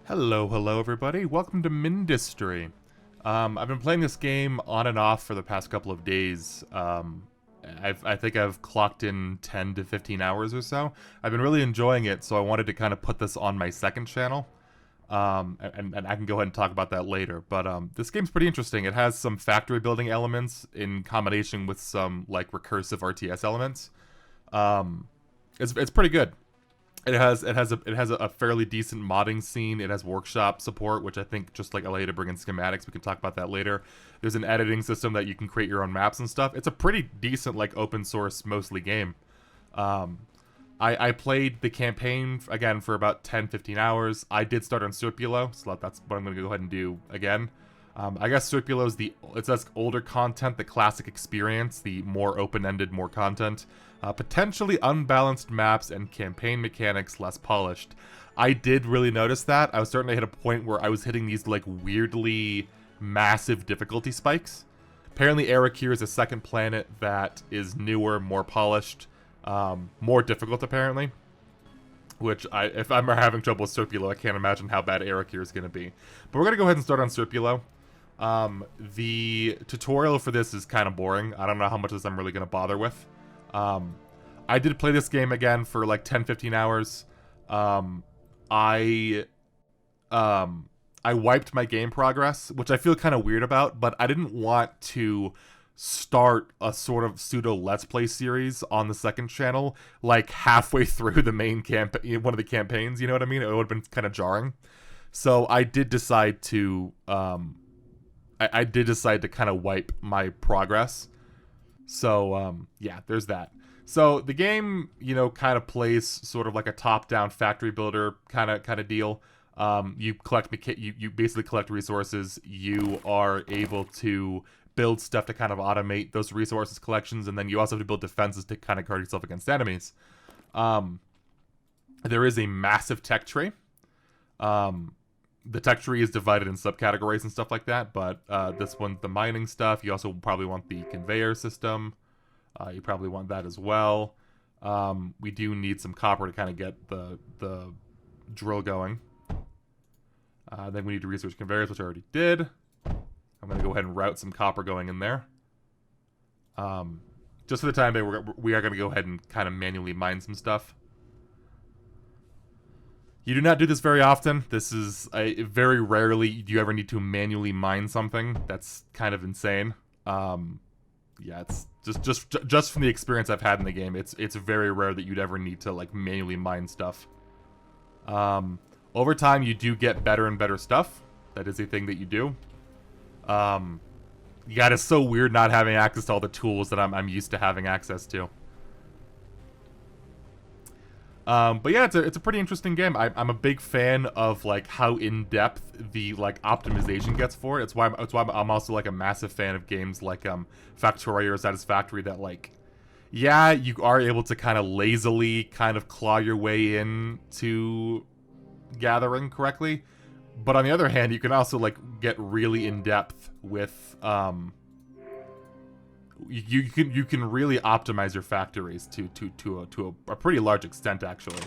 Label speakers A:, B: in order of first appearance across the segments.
A: Hello everybody. Welcome to Mindustry. I've been playing this game on and off for the past couple of days. I think I've clocked in 10 to 15 hours or so. I've been really enjoying it, so I wanted to kind of put this on my second channel. And I can go ahead and talk about that later. But this game's pretty interesting. It has some factory building elements in combination with some like recursive RTS elements. It's pretty good. It has a fairly decent modding scene. It has workshop support, which I think just like allow you to bring in schematics. We can talk about that later. There's an editing system that you can create your own maps and stuff. It's a pretty decent like open source mostly game. I played the campaign again for about 10-15 hours. I did start on Serpulo, so that's what I'm going to go ahead and do again. I guess Serpulo's it's older content, the classic experience, the more open-ended, more content. Potentially unbalanced maps and campaign mechanics less polished. I did really notice that. I was starting to hit a point where I was hitting these like weirdly massive difficulty spikes. Apparently Arakir is a second planet that is newer, more polished, more difficult apparently. Which, if I'm having trouble with Serpulo, I can't imagine how bad Arakir is going to be. But we're going to go ahead and start on Serpulo. The tutorial for this is kind of boring. I don't know how much of this I'm really going to bother with. I did play this game again for like 10-15 hours. I wiped my game progress, which I feel kind of weird about, but I didn't want to start a sort of pseudo Let's Play series on the second channel, like halfway through the main campaign, one of the campaigns, you know what I mean? It would have been kind of jarring. So I did decide to, I did decide to kind of wipe my progress. So, yeah, there's that. So the game, you know, kind of plays sort of like a top-down factory builder kind of deal. You basically collect resources. You are able to build stuff to kind of automate those resources collections, and then you also have to build defenses to kind of guard yourself against enemies. There is a massive tech tree. The tech tree is divided in subcategories and stuff like that, but this one's the mining stuff. You also probably want the conveyor system. You probably want that as well. We do need some copper to kind of get the drill going. Then we need to research conveyors, which I already did. I'm going to go ahead and route some copper going in there. Just for the time being, we are going to go ahead and kind of manually mine some stuff. You do not do this very often. This is very rarely do you ever need to manually mine something. That's kind of insane. Yeah, it's just from the experience I've had in the game, it's very rare that you'd ever need to like manually mine stuff. Over time, you do get better and better stuff. That is a thing that you do. Yeah, it's so weird not having access to all the tools that I'm used to having access to. But yeah, it's a pretty interesting game. I'm a big fan of like how in depth the like optimization gets for it. It's why I'm also like a massive fan of games like Factorio or Satisfactory that like, yeah, you are able to kind of lazily kind of claw your way in to gathering correctly, but on the other hand, you can also like get really in depth with you can really optimize your factories to a pretty large extent, actually.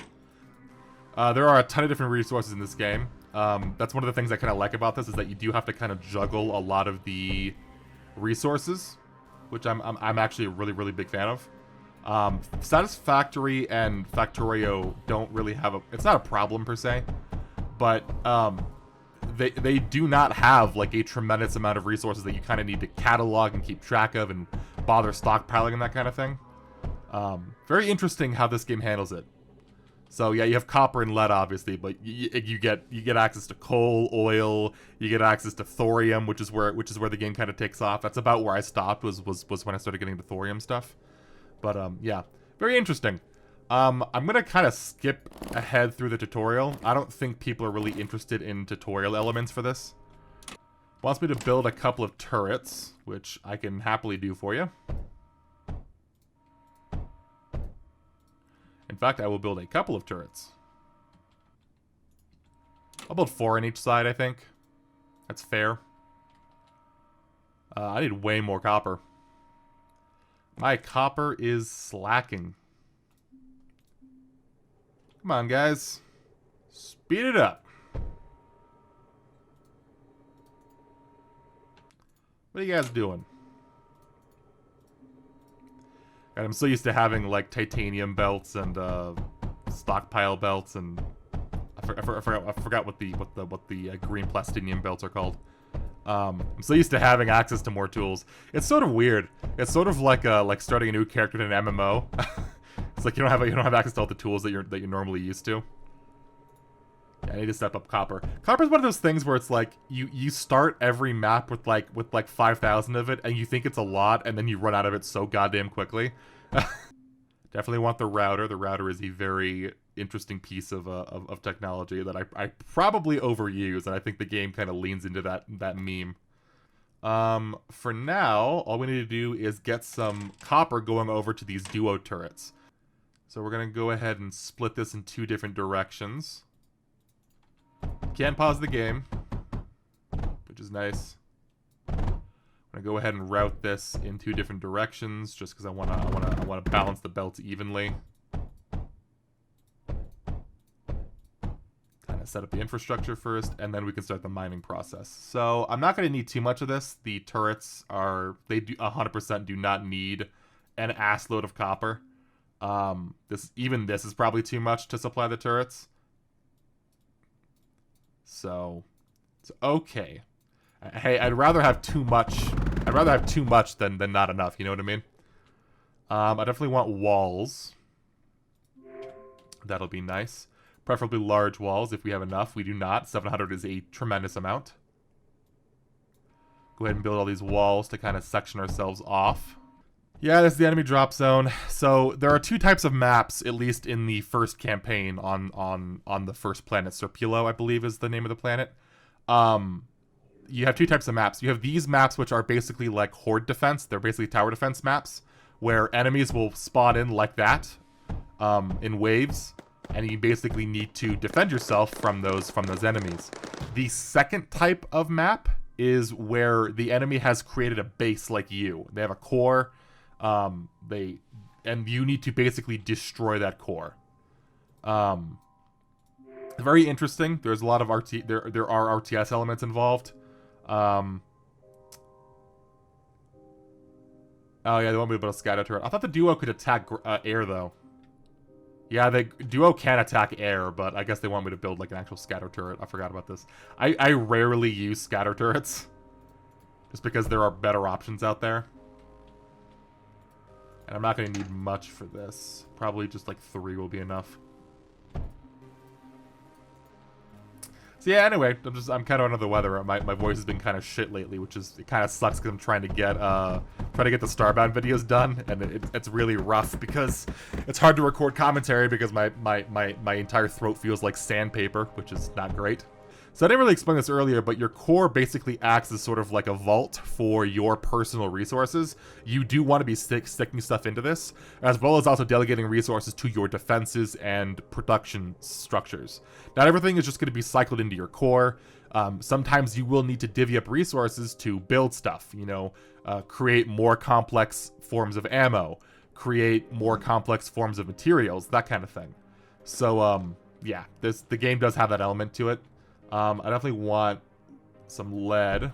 A: There are a ton of different resources in this game. That's one of the things I kind of like about this, is that you do have to kind of juggle a lot of the resources, which I'm actually a really big fan of. Satisfactory and Factorio don't really have it's not a problem per se, but they do not have like a tremendous amount of resources that you kind of need to catalog and keep track of and bother stockpiling and that kind of thing. Very interesting how this game handles it. So yeah, you have copper and lead obviously, but you get access to coal, oil, you get access to thorium, which is where the game kind of takes off. That's about where I stopped was when I started getting the thorium stuff. But yeah, very interesting. I'm going to kind of skip ahead through the tutorial. I don't think people are really interested in tutorial elements for this. Wants me to build a couple of turrets, which I can happily do for you. In fact, I will build a couple of turrets. I'll build 4 on each side, I think. That's fair. I need way more copper. My copper is slacking. Come on, guys. Speed it up. What are you guys doing? And I'm so used to having like titanium belts and stockpile belts, and I forgot what the green plastinium belts are called. I'm so used to having access to more tools. It's sort of weird. It's sort of like starting a new character in an MMO. It's like you don't have access to all the tools that you're normally used to. Yeah, I need to step up copper. Copper's one of those things where it's like you start every map with like 5,000 of it, and you think it's a lot, and then you run out of it so goddamn quickly. Definitely want the router. The router is a very interesting piece of technology that I probably overuse, and I think the game kind of leans into that meme. For now, all we need to do is get some copper going over to these duo turrets. So we're gonna go ahead and split this in 2 different directions. Can't pause the game, which is nice. I'm gonna go ahead and route this in 2 different directions, just because I wanna balance the belts evenly. Kind of set up the infrastructure first, and then we can start the mining process. So I'm not gonna need too much of this. The turrets they 100% do not need an ass load of copper. This is probably too much to supply the turrets. So it's okay. Hey, I'd rather have too much. I'd rather have too much than not enough. You know what I mean? I definitely want walls. That'll be nice. Preferably large walls if we have enough. We do not. 700 is a tremendous amount. Go ahead and build all these walls to kind of section ourselves off. Yeah, this is the enemy drop zone. So there are 2 types of maps, at least in the first campaign on the first planet. Serpulo, I believe, is the name of the planet. You have 2 types of maps. You have these maps, which are basically like horde defense. They're basically tower defense maps, where enemies will spawn in like that, in waves, and you basically need to defend yourself from those enemies. The second type of map is where the enemy has created a base like you. They have a core. And you need to basically destroy that core. Very interesting. There's a lot of there are RTS elements involved. Oh yeah, they want me to build a scatter turret. I thought the duo could attack air though. Yeah, the duo can attack air, but I guess they want me to build like an actual scatter turret. I forgot about this. I rarely use scatter turrets, just because there are better options out there. And I'm not going to need much for this. Probably just like 3 will be enough. So yeah, anyway, I'm kind of under the weather. My voice has been kind of shit lately, it kind of sucks because I'm trying to get the Starbound videos done, and it's really rough because it's hard to record commentary because my entire throat feels like sandpaper, which is not great. So I didn't really explain this earlier, but your core basically acts as sort of like a vault for your personal resources. You do want to be sticking stuff into this, as well as also delegating resources to your defenses and production structures. Not everything is just going to be cycled into your core. Sometimes you will need to divvy up resources to build stuff, create more complex forms of ammo, create more complex forms of materials, that kind of thing. So, yeah, the game does have that element to it. I definitely want some lead, and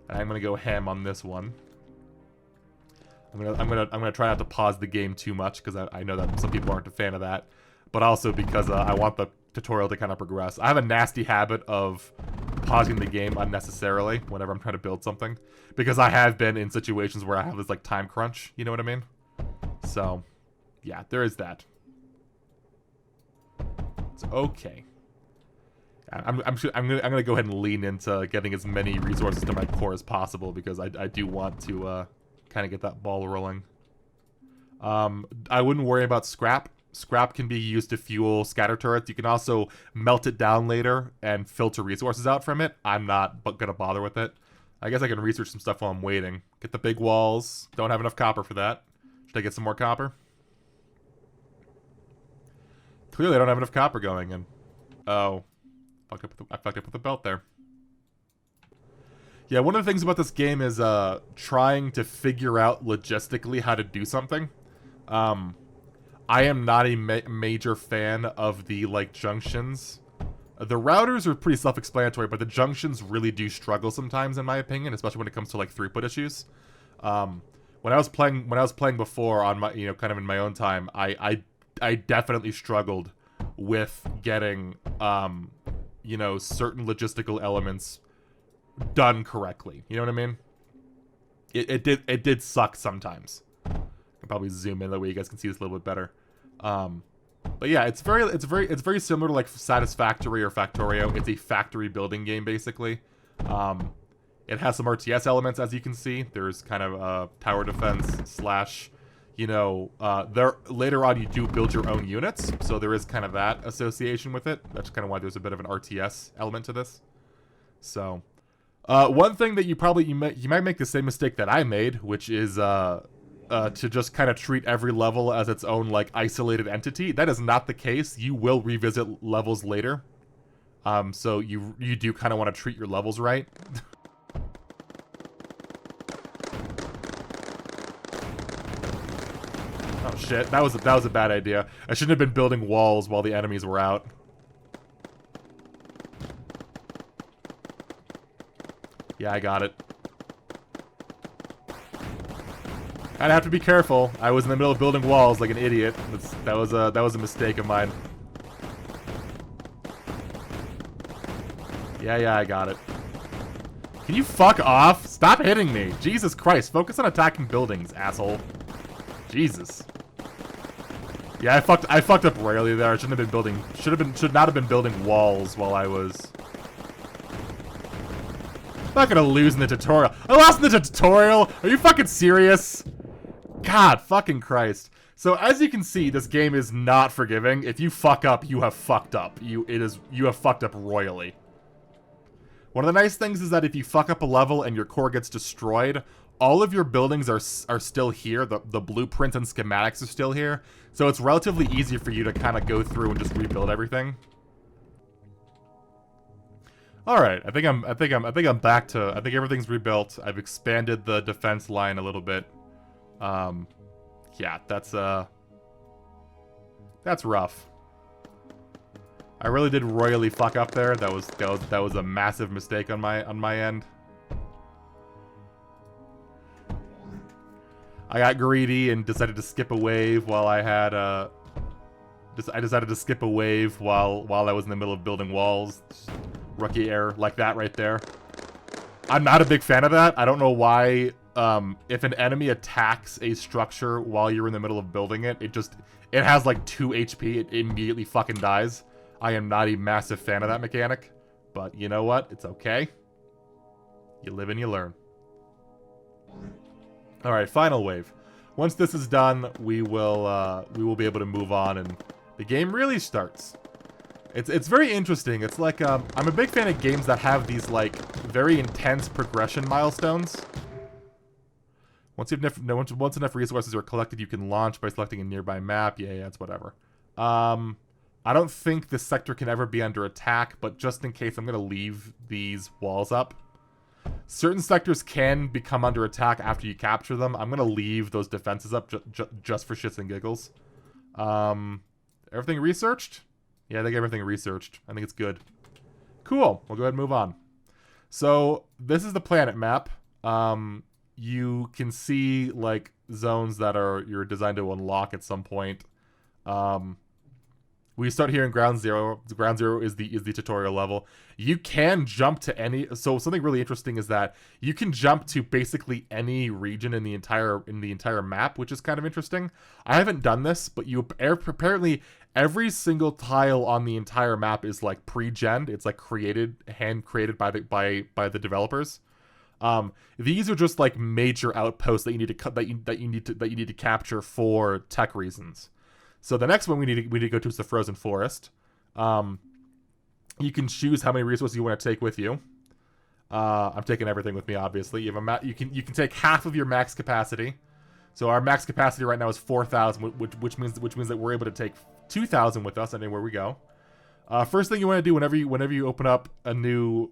A: I'm gonna go ham on this one. I'm gonna try not to pause the game too much because I know that some people aren't a fan of that, but also because I want the tutorial to kind of progress. I have a nasty habit of pausing the game unnecessarily whenever I'm trying to build something, because I have been in situations where I have this like time crunch. You know what I mean? So, yeah, there is that. It's okay. I'm gonna go ahead and lean into getting as many resources to my core as possible because I do want to kind of get that ball rolling. I wouldn't worry about scrap. Scrap can be used to fuel scatter turrets. You can also melt it down later and filter resources out from it. I'm not gonna bother with it. I guess I can research some stuff while I'm waiting. Get the big walls. Don't have enough copper for that. Should I get some more copper? Clearly I don't have enough copper going in. Oh. I fucked up with the belt there. Yeah, one of the things about this game is trying to figure out logistically how to do something. I am not a major fan of the like junctions The routers are pretty self-explanatory, but the junctions really do struggle sometimes, in my opinion, especially when it comes to like throughput issues. When I was playing before on my, kind of in my own time, I definitely struggled with getting certain logistical elements done correctly. You know what I mean? It did suck sometimes. I can probably zoom in that way you guys can see this a little bit better. But yeah, it's very similar to like Satisfactory or Factorio. It's a factory building game basically. It has some RTS elements, as you can see. There's kind of a tower defense slash, there later on you do build your own units, so there is kind of that association with it. That's kind of why there's a bit of an RTS element to this. So, one thing that you might make the same mistake that I made, which is to just kind of treat every level as its own like isolated entity. That is not the case. You will revisit levels later. So you do kind of want to treat your levels right. Oh shit, that was a bad idea. I shouldn't have been building walls while the enemies were out. Yeah, I got it. I'd have to be careful. I was in the middle of building walls like an idiot. That was a mistake of mine. Yeah, I got it. Can you fuck off? Stop hitting me. Jesus Christ. Focus on attacking buildings, asshole. Jesus. Yeah, I fucked up royally there. I shouldn't have been building. Should not have been building walls while I was. I'm not gonna lose in the tutorial. I lost in the tutorial. Are you fucking serious? God fucking Christ. So as you can see, this game is not forgiving. If you fuck up, you have fucked up. You have fucked up royally. One of the nice things is that if you fuck up a level and your core gets destroyed, all of your buildings are still here. The blueprints and schematics are still here. So it's relatively easy for you to kind of go through and just rebuild everything. All right, I think I'm back to. I think everything's rebuilt. I've expanded the defense line a little bit. Yeah, that's rough. I really did royally fuck up there. That was a massive mistake on my end. I got greedy and decided to skip a wave while I had I decided to skip a wave while I was in the middle of building walls. Rookie error like that right there. I'm not a big fan of that. I don't know why. If an enemy attacks a structure while you're in the middle of building it, it has like 2 HP. It immediately fucking dies. I am not a massive fan of that mechanic, but you know what? It's okay. You live and you learn. All right, final wave. Once this is done, we will be able to move on, and the game really starts. It's very interesting. It's like I'm a big fan of games that have these like very intense progression milestones. Once enough resources are collected, you can launch by selecting a nearby map. Yeah, it's whatever. I don't think this sector can ever be under attack, but just in case, I'm going to leave these walls up. Certain sectors can become under attack after you capture them. I'm going to leave those defenses up just for shits and giggles. Everything researched? Yeah, I think everything researched. I think it's good. Cool. We'll go ahead and move on. So, this is the planet map. You can see, like, zones that you're designed to unlock at some point. We start here in Ground Zero. Ground Zero is the tutorial level. You can jump to any. So something really interesting is that you can jump to basically any region in the entire map, which is kind of interesting. I haven't done this, but apparently every single tile on the entire map is like pre-gen. It's like hand created by the developers. These are just like major outposts that you need to that you need to capture for tech reasons. So the next one we need to go to is the Frozen Forest. You can choose how many resources you want to take with you. I'm taking everything with me, obviously. You have you can take half of your max capacity. So our max capacity right now is 4,000, which means that we're able to take 2,000 with us anywhere we go. First thing you want to do whenever you open up a new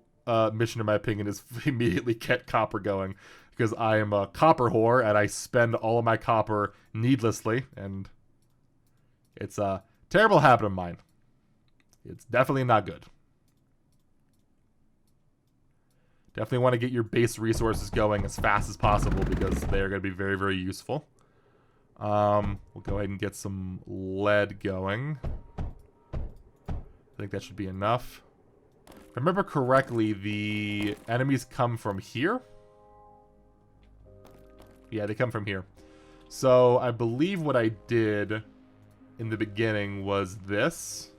A: mission, in my opinion, is immediately get copper going, because I am a copper whore and I spend all of my copper needlessly, and it's a terrible habit of mine. It's definitely not good. Definitely want to get your base resources going as fast as possible because they are going to be very, very useful. We'll go ahead and get some lead going. I think that should be enough. If I remember correctly, the enemies come from here. Yeah, they come from here. So I believe what I did in the beginning was this.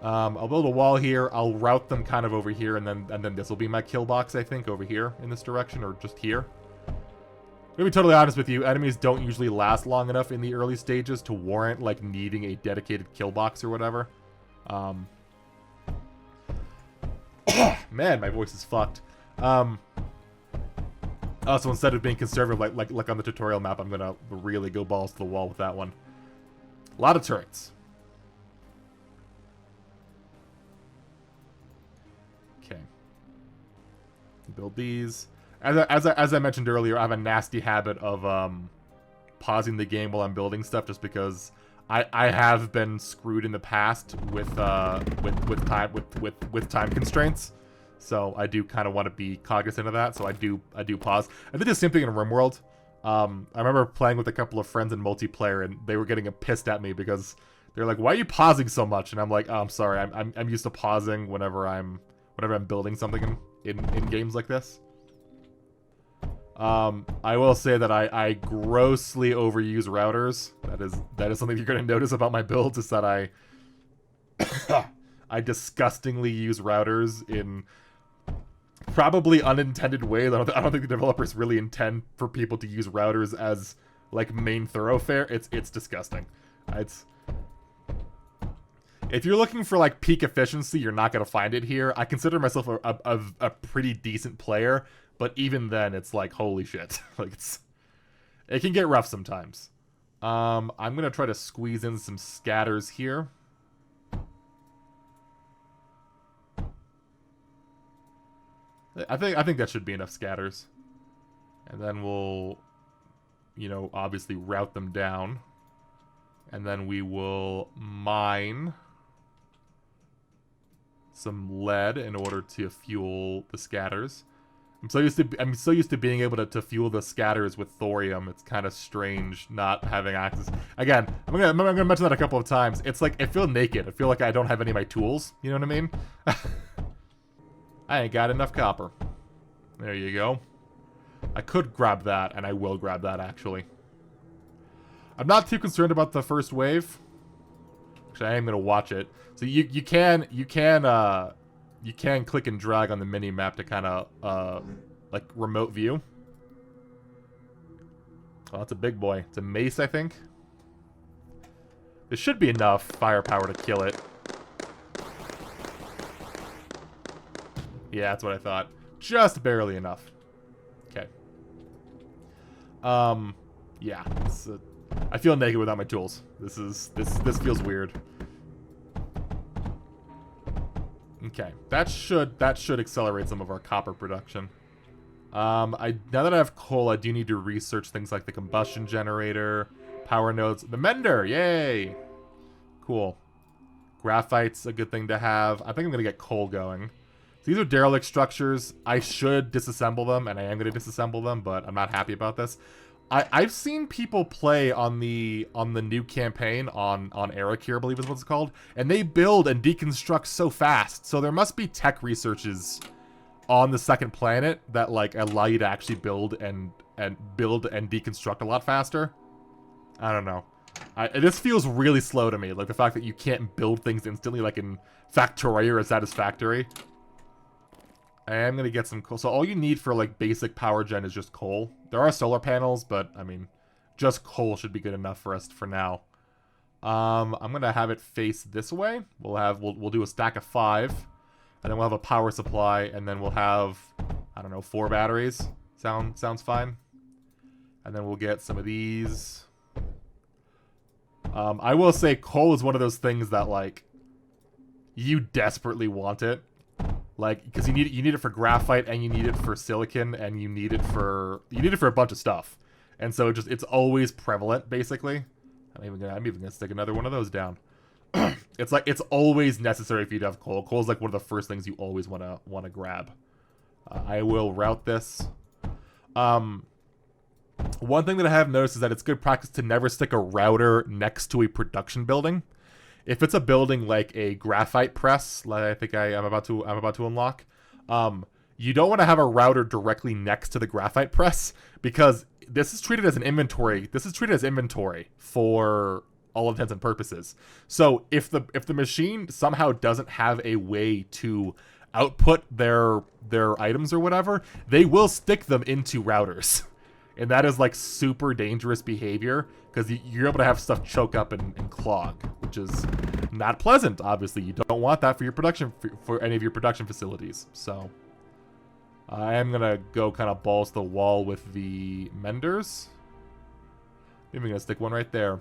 A: I'll build a wall here. I'll route them kind of over here, and then this will be my kill box, I think, over here in this direction, or just here. To be totally honest with you, enemies don't usually last long enough in the early stages to warrant, like, needing a dedicated kill box or whatever. Man, my voice is fucked. So instead of being conservative, like on the tutorial map, I'm gonna really go balls to the wall with that one. A lot of turrets. Okay. Build these. As I mentioned earlier, I have a nasty habit of pausing the game while I'm building stuff, just because I have been screwed in the past with time constraints. So I do kind of want to be cognizant of that. So I do pause. I did the same thing in RimWorld. I remember playing with a couple of friends in multiplayer, and they were getting pissed at me because they're like, "Why are you pausing so much?" And I'm like, "Oh, I'm sorry. I'm used to pausing whenever I'm building something in games like this." I will say that I grossly overuse routers. That is something you're going to notice about my builds, is that I disgustingly use routers in probably unintended ways. I don't think the developers really intend for people to use routers as, like, main thoroughfare. It's disgusting. If you're looking for, like, peak efficiency, you're not going to find it here. I consider myself a pretty decent player, but even then, it's like, holy shit. Like, it can get rough sometimes. I'm going to try to squeeze in some scatters here. I think that should be enough scatters. And then we'll, you know, obviously route them down. And then we will mine some lead in order to fuel the scatters. I'm so used to being able to fuel the scatters with thorium. It's kind of strange not having access. Again, I'm gonna mention that a couple of times. It's like, I feel naked. I feel like I don't have any of my tools. You know what I mean? I ain't got enough copper. There you go. I could grab that, and I will grab that, actually. I'm not too concerned about the first wave. Actually, I am gonna watch it. So you can click and drag on the mini map to kind of like remote view. Oh, that's a big boy. It's a mace, I think. There should be enough firepower to kill it. Yeah, that's what I thought. Just barely enough. Okay. Yeah. I feel naked without my tools. This feels weird. Okay, that should accelerate some of our copper production. Now that I have coal, I do need to research things like the combustion generator, power nodes, the mender. Yay! Cool. Graphite's a good thing to have. I think I'm gonna get coal going. So these are derelict structures. I should disassemble them, and I am gonna disassemble them, but I'm not happy about this. I've seen people play on the new campaign on Eric here, I believe is what it's called, and they build and deconstruct so fast. So there must be tech researches on the second planet that, like, allow you to actually build and deconstruct a lot faster. I don't know. This feels really slow to me, like the fact that you can't build things instantly, like in Factorio or Satisfactory. I am going to get some coal. So all you need for, like, basic power gen is just coal. There are solar panels, but, I mean, just coal should be good enough for us for now. I'm going to have it face this way. We'll do a stack of 5. And then we'll have a power supply. And then we'll have, I don't know, 4 batteries. Sounds fine. And then we'll get some of these. I will say coal is one of those things that, like, you desperately want it. Like, because you need it for graphite, and you need it for silicon, and you need it for a bunch of stuff, and so it's always prevalent, basically. I'm even gonna stick another one of those down. It's like it's always necessary for you to have coal. Coal is like one of the first things you always wanna grab. I will route this. One thing that I have noticed is that it's good practice to never stick a router next to a production building. If it's a building like a graphite press, like I think I'm about to unlock, you don't want to have a router directly next to the graphite press because this is treated as an inventory. This is treated as inventory for all intents and purposes. So if the machine somehow doesn't have a way to output their items or whatever, they will stick them into routers. And that is like super dangerous behavior because you're able to have stuff choke up and clog, which is not pleasant. Obviously, you don't want that for your production for any of your production facilities. So I am gonna go kind of balls to the wall with the menders. Maybe I'm gonna stick one right there.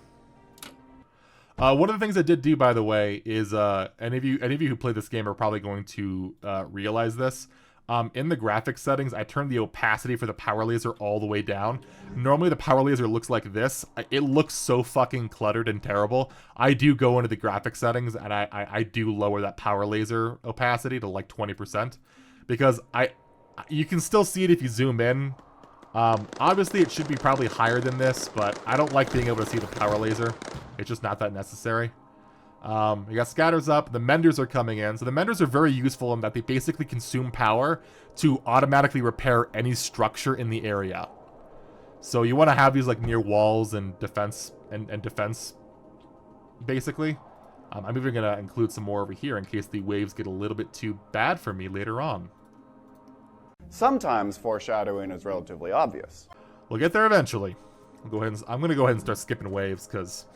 A: One of the things I did do, by the way, is any of you who play this game are probably going to realize this. In the graphics settings, I turned the opacity for the power laser all the way down. Normally, the power laser looks like this. It looks so fucking cluttered and terrible. I do go into the graphics settings, and I do lower that power laser opacity to like 20%. Because you can still see it if you zoom in. Obviously, it should be probably higher than this, but I don't like being able to see the power laser. It's just not that necessary. We got scatters up. The menders are coming in. So the menders are very useful in that they basically consume power to automatically repair any structure in the area. So you want to have these like near walls and defense and defense, basically. I'm even going to include some more over here in case the waves get a little bit too bad for me later on.
B: Sometimes foreshadowing is relatively obvious.
A: We'll get there eventually. I'm going to go ahead and start skipping waves because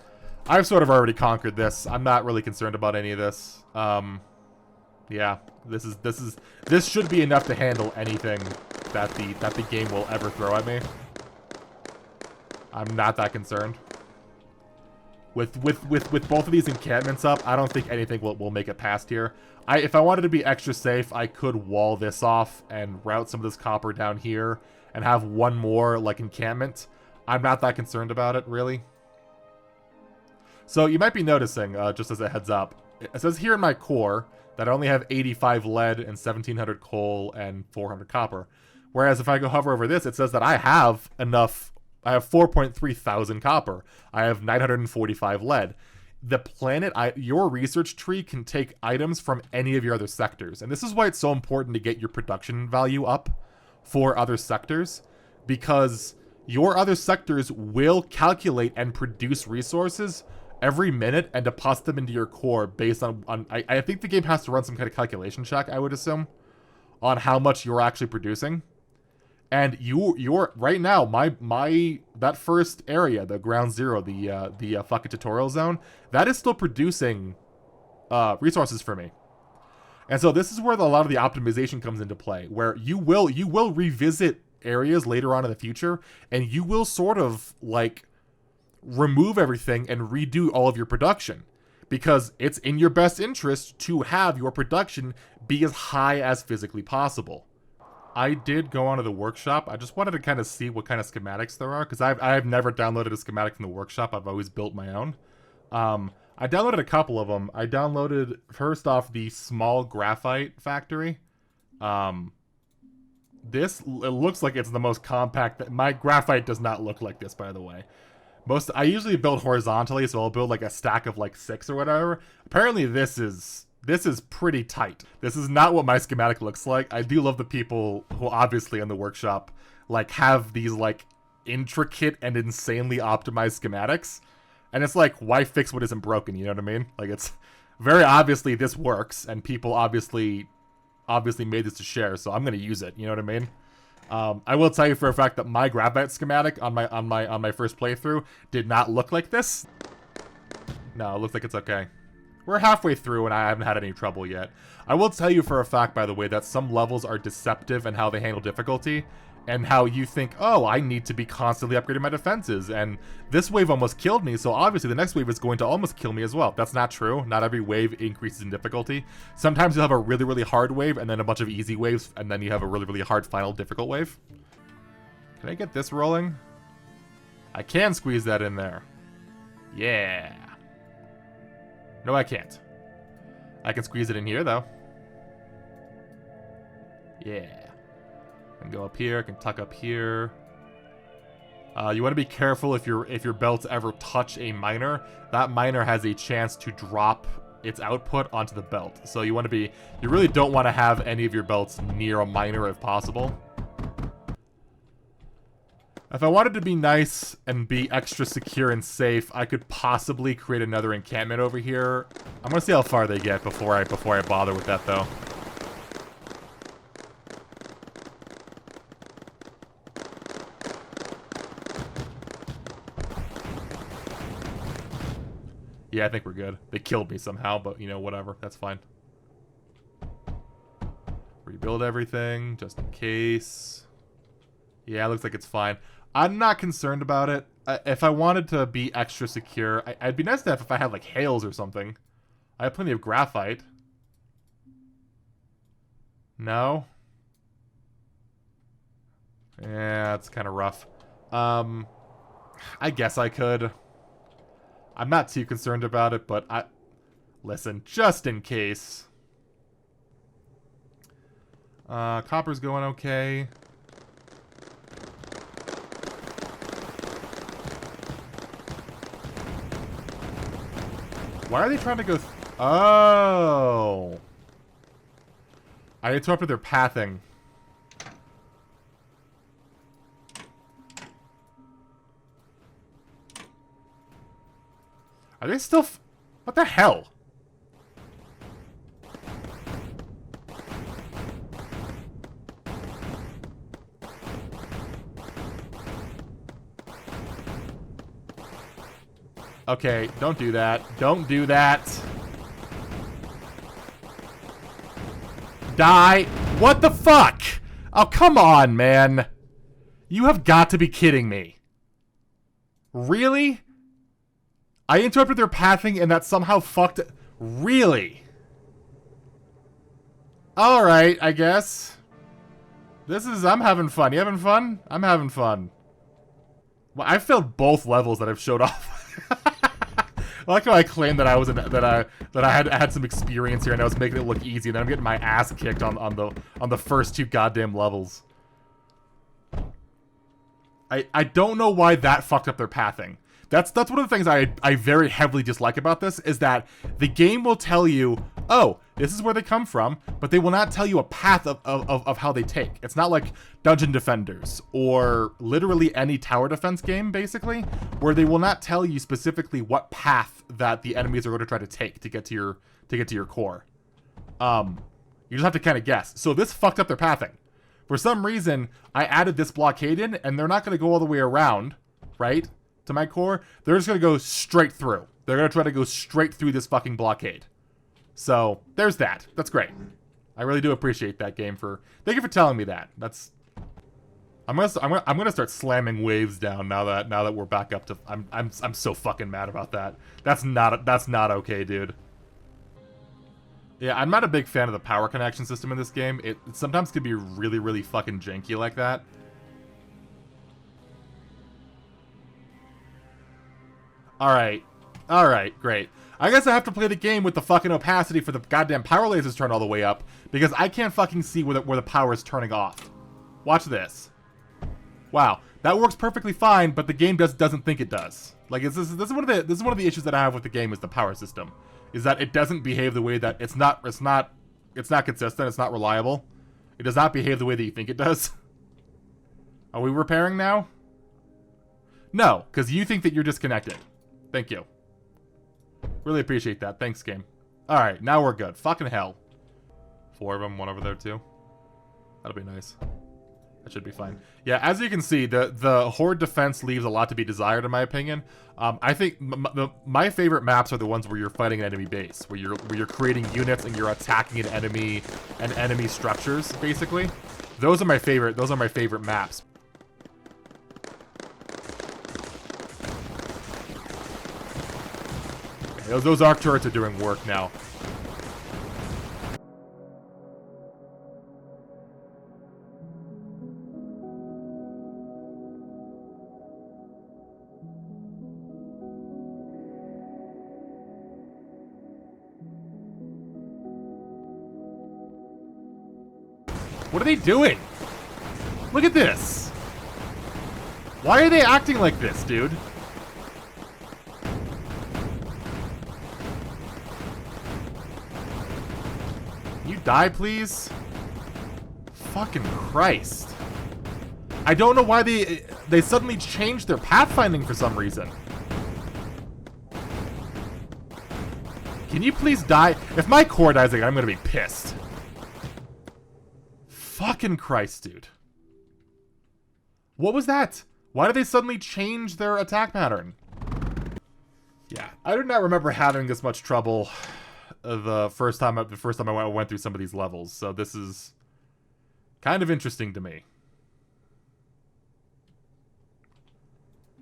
A: I've sort of already conquered this. I'm not really concerned about any of this. Yeah, this should be enough to handle anything that the game will ever throw at me. I'm not that concerned. With both of these encampments up, I don't think anything will make it past here. If I wanted to be extra safe, I could wall this off and route some of this copper down here and have one more like encampment. I'm not that concerned about it, really. So you might be noticing, just as a heads up, it says here in my core that I only have 85 lead and 1700 coal and 400 copper. Whereas if I go hover over this, it says that I have enough. I have 4.3 thousand copper. I have 945 lead. The planet, your research tree can take items from any of your other sectors. And this is why it's so important to get your production value up for other sectors. Because your other sectors will calculate and produce resources every minute and deposit them into your core based on I think the game has to run some kind of calculation check, I would assume, on how much you're actually producing. And you're right now, that first area, the ground zero, the fucking tutorial zone, that is still producing resources for me. And so this is where a lot of the optimization comes into play, where you will revisit areas later on in the future, and you will sort of like remove everything and redo all of your production, because it's in your best interest to have your production be as high as physically possible. I did go onto the workshop. I just wanted to kind of see what kind of schematics there are, because I've never downloaded a schematic from the workshop. I've always built my own. I downloaded a couple of them. I downloaded, first off, the small graphite factory. It looks like it's the most compact. My graphite does not look like this, by the way. I usually build horizontally, so I'll build like a stack of like 6 or whatever. Apparently this is pretty tight. This is not what my schematic looks like. I do love the people who obviously in the workshop like have these like intricate and insanely optimized schematics. And it's like, why fix what isn't broken? You know what I mean? Like, it's very obviously this works, and people obviously made this to share, so I'm gonna use it. You know what I mean? I will tell you for a fact that my graphite schematic on my first playthrough did not look like this. No, it looks like it's okay. We're halfway through and I haven't had any trouble yet. I will tell you for a fact, by the way, that some levels are deceptive in how they handle difficulty, and how you think, oh, I need to be constantly upgrading my defenses, and this wave almost killed me, so obviously the next wave is going to almost kill me as well. That's not true. Not every wave increases in difficulty. Sometimes you'll have a really, really hard wave, and then a bunch of easy waves, and then you have a really, really hard final difficult wave. Can I get this rolling? I can squeeze that in there. Yeah. No, I can't. I can squeeze it in here, though. Yeah. I can go up here. I can tuck up here. You want to be careful if your belts ever touch a miner. That miner has a chance to drop its output onto the belt. So you really don't want to have any of your belts near a miner if possible. If I wanted to be nice and be extra secure and safe, I could possibly create another encampment over here. I'm gonna see how far they get before I bother with that, though. Yeah, I think we're good. They killed me somehow, but, you know, whatever. That's fine. Rebuild everything, just in case. Yeah, it looks like it's fine. I'm not concerned about it. If I wanted to be extra secure, I'd be nice to have if I had, like, hails or something. I have plenty of graphite. No? Yeah, it's kind of rough. I guess I could. I'm not too concerned about it, but listen, just in case. Copper's going okay. Why are they trying to go oh! I interrupted their pathing. Are they still what the hell? Okay, don't do that. Don't do that. Die. What the fuck? Oh, come on, man. You have got to be kidding me. Really? I interrupted their pathing and that somehow fucked... Really? Alright, I guess. I'm having fun. You having fun? I'm having fun. Well, I failed both levels that I've showed off. I like how I claimed that I had some experience here and I was making it look easy, and then I'm getting my ass kicked on the first two goddamn levels. I don't know why that fucked up their pathing. That's one of the things I very heavily dislike about this, is that the game will tell you, oh, this is where they come from, but they will not tell you a path of how they take. It's not like Dungeon Defenders, or literally any tower defense game, basically, where they will not tell you specifically what path that the enemies are going to try to take to get to your core. You just have to kind of guess. So this fucked up their pathing. For some reason, I added this blockade in, and they're not going to go all the way around, right, to my core. They're just going to go straight through. They're going to try to go straight through this fucking blockade. So, there's that. That's great. I really do appreciate that game for... Thank you for telling me that. That's... I'm gonna start slamming waves down now that we're back up to... I'm so fucking mad about that. That's not okay, dude. Yeah, I'm not a big fan of the power connection system in this game. It sometimes could be really, really fucking janky like that. Alright. Alright, great. I guess I have to play the game with the fucking opacity for the goddamn power lasers turned all the way up, because I can't fucking see where the power is turning off. Watch this. Wow, that works perfectly fine, but the game doesn't think it does. Like, this is one of the issues that I have with the game, is the power system. Is that it doesn't behave the way that it's not consistent, it's not reliable. It does not behave the way that you think it does. Are we repairing now? No, because you think that you're disconnected. Thank you. Really appreciate that. Thanks, game. Alright, now we're good. Fucking hell. 4 of them, one over there too. That'll be nice. That should be fine. Yeah, as you can see, the horde defense leaves a lot to be desired, in my opinion. I think my favorite maps are the ones where you're fighting an enemy base, where you're creating units and you're attacking an enemy structures, basically. Those are my favorite maps. Okay, those arc turrets are doing work now. What are they doing? Look at this. Why are they acting like this, dude? Can you die, please? Fucking Christ. I don't know why they suddenly changed their pathfinding for some reason. Can you please die? If my core dies again, I'm gonna be pissed. Fucking Christ, dude. What was that? Why did they suddenly change their attack pattern? Yeah, I do not remember having this much trouble the first time I went through some of these levels, so this is kind of interesting to me.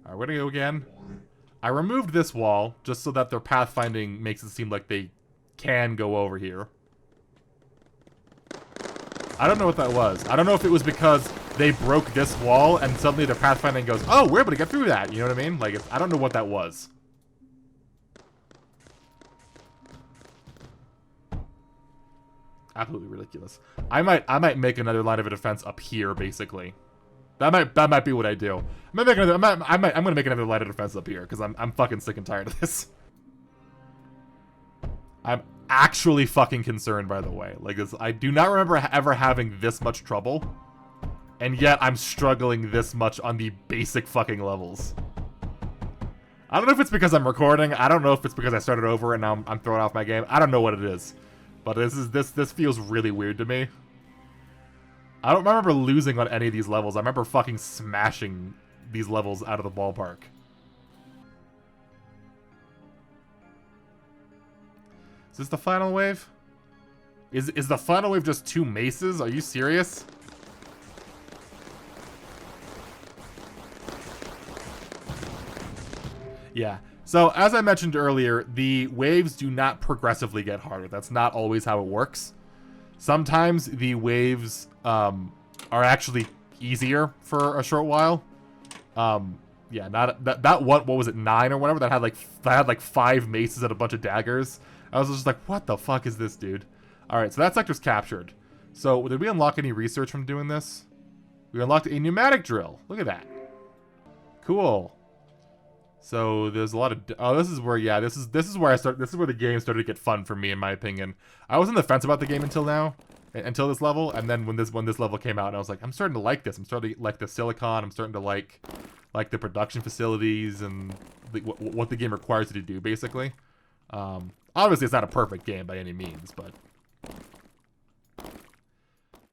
A: Alright, we're gonna go again. I removed this wall just so that their pathfinding makes it seem like they can go over here. I don't know what that was. I don't know if it was because they broke this wall and suddenly their pathfinding goes, oh, we're able to get through that. You know what I mean? Like, I don't know what that was. Absolutely ridiculous. I might make another line of defense up here, basically. That might be what I do. I'm gonna make another line of defense up here because I'm fucking sick and tired of this. I'm actually fucking concerned, by the way. Like, this, I do not remember ever having this much trouble, and yet I'm struggling this much on the basic fucking levels. I don't know if it's because I'm recording. I don't know if it's because I started over and now I'm throwing off my game. I don't know what it is, but this feels really weird to me. I don't remember losing on any of these levels. I remember fucking smashing these levels out of the ballpark. Is this the final wave? Is the final wave just 2 maces? Are you serious? Yeah. So, as I mentioned earlier, the waves do not progressively get harder. That's not always how it works. Sometimes the waves are actually easier for a short while. Yeah, not that what was it, 9 or whatever, that had like 5 maces and a bunch of daggers. I was just like, what the fuck is this, dude? Alright, so that sector's captured. So, did we unlock any research from doing this? We unlocked a pneumatic drill. Look at that. Cool. So there's a lot of this is where this is where the game started to get fun for me, in my opinion. I was on the fence about the game until this level, and then when this level came out, I was like, I'm starting to like this. I'm starting to like the silicon. I'm starting to like the production facilities and what the game requires you to do, basically. Obviously, it's not a perfect game by any means, but